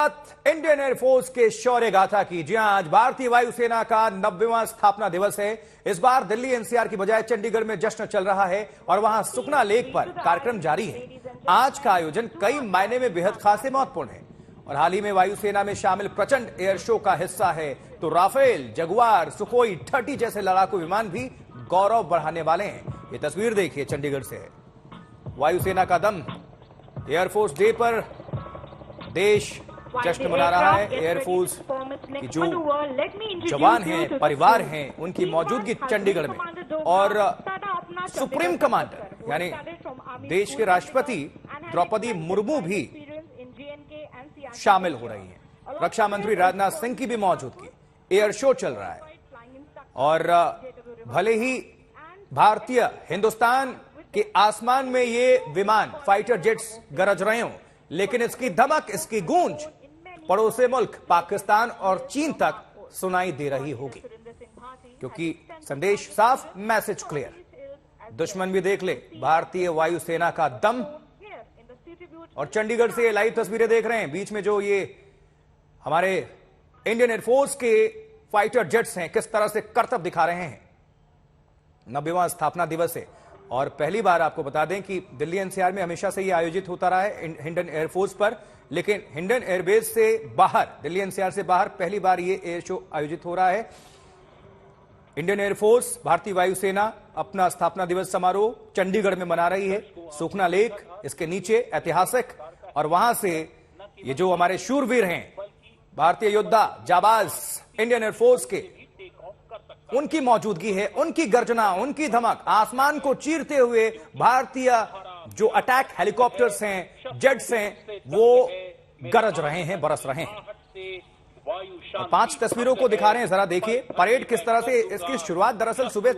शुरुआत Indian air force के शौर्य गाथा की। जी हां, आज भारतीय वायुसेना का 90वां स्थापना दिवस है। इस बार दिल्ली एनसीआर की बजाय चंडीगढ़ में जश्न चल रहा है और वहां सुखना लेक पर कार्यक्रम जारी है। आज का आयोजन कई मायने में बेहद खास महत्वपूर्ण है और हाल ही में वायुसेना में शामिल प्रचंड एयर शो का हिस्सा है। तो राफेल, जगुआर, सुखोई 30 जैसे लड़ाकू विमान भी गौरव बढ़ाने वाले हैं। ये तस्वीर देखिए, चंडीगढ़ से है। वायुसेना का दम। एयरफोर्स डे पर देश जश्न मना रहा है। एयरफोर्स की जो जवान हैं, परिवार हैं, उनकी मौजूदगी चंडीगढ़ में और सुप्रीम कमांडर यानी देश के राष्ट्रपति द्रौपदी मुर्मू भी शामिल हो रही हैं। रक्षा मंत्री राजनाथ सिंह की भी मौजूदगी। एयर शो चल रहा है और भले ही भारतीय हिंदुस्तान के आसमान में ये विमान फाइटर जेट्स गरज रहे हों, लेकिन इसकी धमक, इसकी गूंज पड़ोसी मुल्क पाकिस्तान और चीन तक सुनाई दे रही होगी, क्योंकि संदेश साफ, मैसेज क्लियर। दुश्मन भी देख ले भारतीय वायुसेना का दम। और चंडीगढ़ से लाइव तस्वीरें देख रहे हैं। बीच में जो ये हमारे इंडियन एयरफोर्स के फाइटर जेट्स हैं, किस तरह से करतब दिखा रहे हैं। 90वां स्थापना दिवस है और पहली बार आपको बता दें कि दिल्ली एनसीआर में हमेशा से ये आयोजित होता रहा है हिंडन एयरफोर्स पर, लेकिन हिंडन एयरबेस से बाहर, दिल्ली एनसीआर से बाहर पहली बार ये एयर शो आयोजित हो रहा है। इंडियन एयरफोर्स, भारतीय वायुसेना अपना स्थापना दिवस समारोह चंडीगढ़ में मना रही है। सुखना लेक इसके नीचे ऐतिहासिक, और वहां से ये जो हमारे शूरवीर हैं, भारतीय योद्धा, जाबाज इंडियन एयरफोर्स के, उनकी मौजूदगी है। उनकी गर्जना, उनकी धमक, आसमान को चीरते हुए भारतीय जो अटैक हेलीकॉप्टर्स हैं, जेट्स हैं, वो गरज रहे हैं, बरस रहे हैं। और 5 तस्वीरों को दिखा रहे हैं, जरा देखिए परेड किस तरह से। इसकी शुरुआत दरअसल सुबह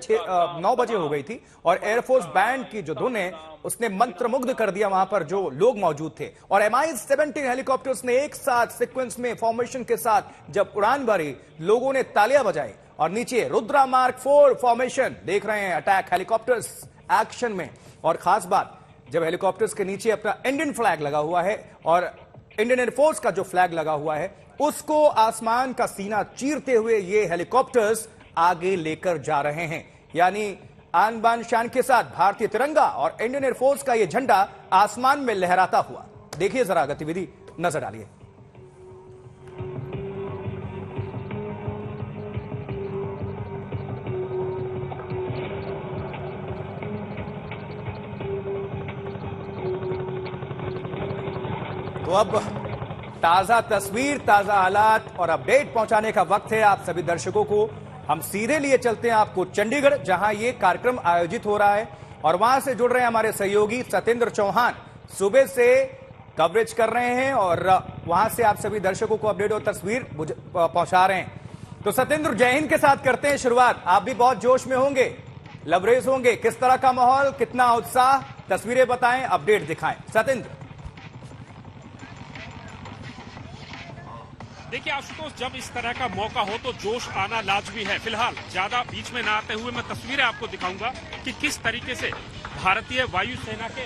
9 बजे हो गई थी और एयरफोर्स बैंड की जो धुन है उसने मंत्रमुग्ध कर दिया वहां पर जो लोग मौजूद थे। और MI-17 हेलीकॉप्टर्स ने एक साथ सीक्वेंस में फॉर्मेशन के साथ जब उड़ान भरी, लोगों ने तालियां बजाई और नीचे रुद्रा मार्क 4 फॉर्मेशन देख रहे हैं, अटैक हेलीकॉप्टर्स एक्शन में। और खास बात, जब हेलीकॉप्टर्स के नीचे अपना इंडियन फ्लैग लगा हुआ है और इंडियन एयरफोर्स का जो फ्लैग लगा हुआ है, उसको आसमान का सीना चीरते हुए ये हेलीकॉप्टर्स आगे लेकर जा रहे हैं। यानी आन बान शान के साथ भारतीय तिरंगा और इंडियन एयरफोर्स का ये झंडा आसमान में लहराता हुआ। देखिए जरा गतिविधि, नजर डालिए। तो अब ताजा तस्वीर, ताजा हालात और अपडेट पहुंचाने का वक्त है आप सभी दर्शकों को। हम सीधे लिए चलते हैं आपको चंडीगढ़, जहां ये कार्यक्रम आयोजित हो रहा है और वहां से जुड़ रहे हैं हमारे सहयोगी सत्येंद्र चौहान। सुबह से कवरेज कर रहे हैं और वहां से आप सभी दर्शकों को अपडेट और तस्वीर पहुंचा रहे हैं। तो सत्येंद्र, जय हिंद के साथ करते हैं शुरुआत। आप भी बहुत जोश में होंगे, लबरेज होंगे, किस तरह का माहौल, कितना उत्साह, तस्वीरें बताएं, अपडेट दिखाएं। सत्येंद्र। देखिए आशुतोष, जब इस तरह का मौका हो तो जोश आना लाजमी है। फिलहाल ज्यादा बीच में ना आते हुए मैं तस्वीरें आपको दिखाऊंगा कि किस तरीके से भारतीय वायुसेना के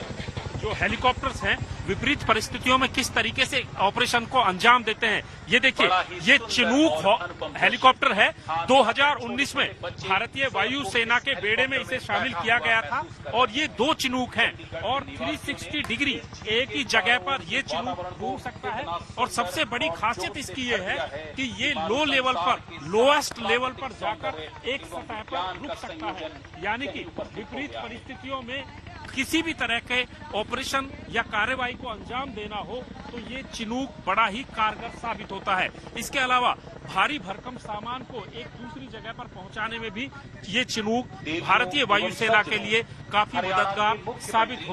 जो हेलीकॉप्टर्स हैं विपरीत परिस्थितियों में किस तरीके से ऑपरेशन को अंजाम देते हैं। ये देखिए, ये चिनूक हेलीकॉप्टर है। 2019 में भारतीय वायुसेना के बेड़े में इसे शामिल किया गया था और ये 2 चिनूक हैं और 360 डिग्री एक ही जगह पर ये चिनूक घूम सकता है। और सबसे बड़ी खासियत इसकी ये है कि ये लो लेवल पर, लोएस्ट लेवल पर जाकर एक सतह पर रुक सकता है। यानी कि विपरीत परिस्थितियों में किसी भी तरह के ऑपरेशन या कार्रवाई को अंजाम देना हो तो ये चिनूक बड़ा ही कारगर साबित होता है। इसके अलावा भारी भरकम सामान को एक दूसरी जगह पर पहुंचाने में भी ये चिनूक भारतीय वायुसेना के लिए काफी मददगार साबित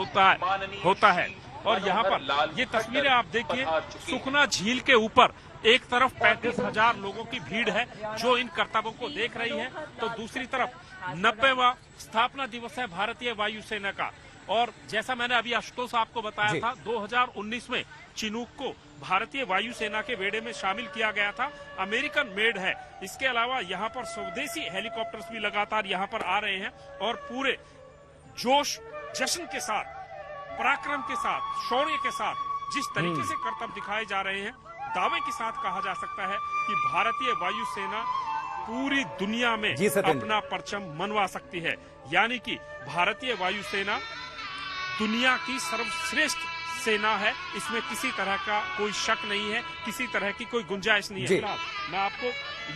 होता है। और यहाँ पर ये तस्वीरें आप देखिए, सुखना झील के ऊपर एक तरफ 35,000 लोगों की भीड़ है जो इन करतबों को देख रही है, तो दूसरी तरफ 90वां स्थापना दिवस है भारतीय वायुसेना का। और जैसा मैंने अभी आशुतोष आपको बताया था, 2019 में चिनूक को भारतीय वायुसेना के बेड़े में शामिल किया गया था। अमेरिकन मेड है। इसके अलावा यहाँ पर स्वदेशी हेलीकॉप्टर्स भी लगातार यहाँ पर आ रहे हैं और पूरे जोश, जश्न के साथ, पराक्रम के साथ, शौर्य के साथ जिस तरीके से करतब दिखाए जा रहे हैं, दावे के साथ कहा जा सकता है कि भारतीय वायुसेना पूरी दुनिया में जी सत्येंद्र। अपना परचम मनवा सकती है। यानी कि भारतीय वायुसेना दुनिया की सर्वश्रेष्ठ सेना है, इसमें किसी तरह का कोई शक नहीं है, किसी तरह की कोई गुंजाइश नहीं है। जी। फिलहाल मैं आपको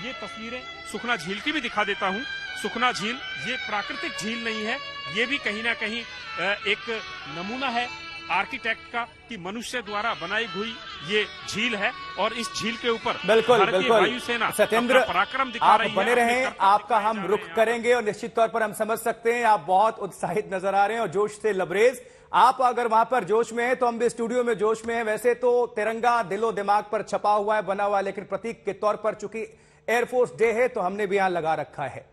ये तस्वीरें सुखना झील की भी दिखा देता हूँ। सुखना झील ये प्राकृतिक झील नहीं है, ये भी कहीं ना कहीं एक नमूना है आर्किटेक्ट का कि मनुष्य द्वारा बनाई हुई ये झील है और इस झील के ऊपर बिल्कुल भारतीय बिल्कुल वायुसेना सत्येंद्र, अपना पराक्रम दिखा आप रही है। बने अपने रहें, कर्तव्य आपका दिखाए हम जा रुख रहे हैं। करेंगे और निश्चित तौर पर हम समझ सकते हैं आप बहुत उत्साहित नजर आ रहे हैं और जोश से लबरेज। आप अगर वहां पर जोश में हैं तो हम भी स्टूडियो में जोश में हैं। वैसे तो तिरंगा दिलो दिमाग पर छपा हुआ है, बना हुआ है, लेकिन प्रतीक के तौर पर चूंकि एयरफोर्स डे है तो हमने भी यहां लगा रखा है।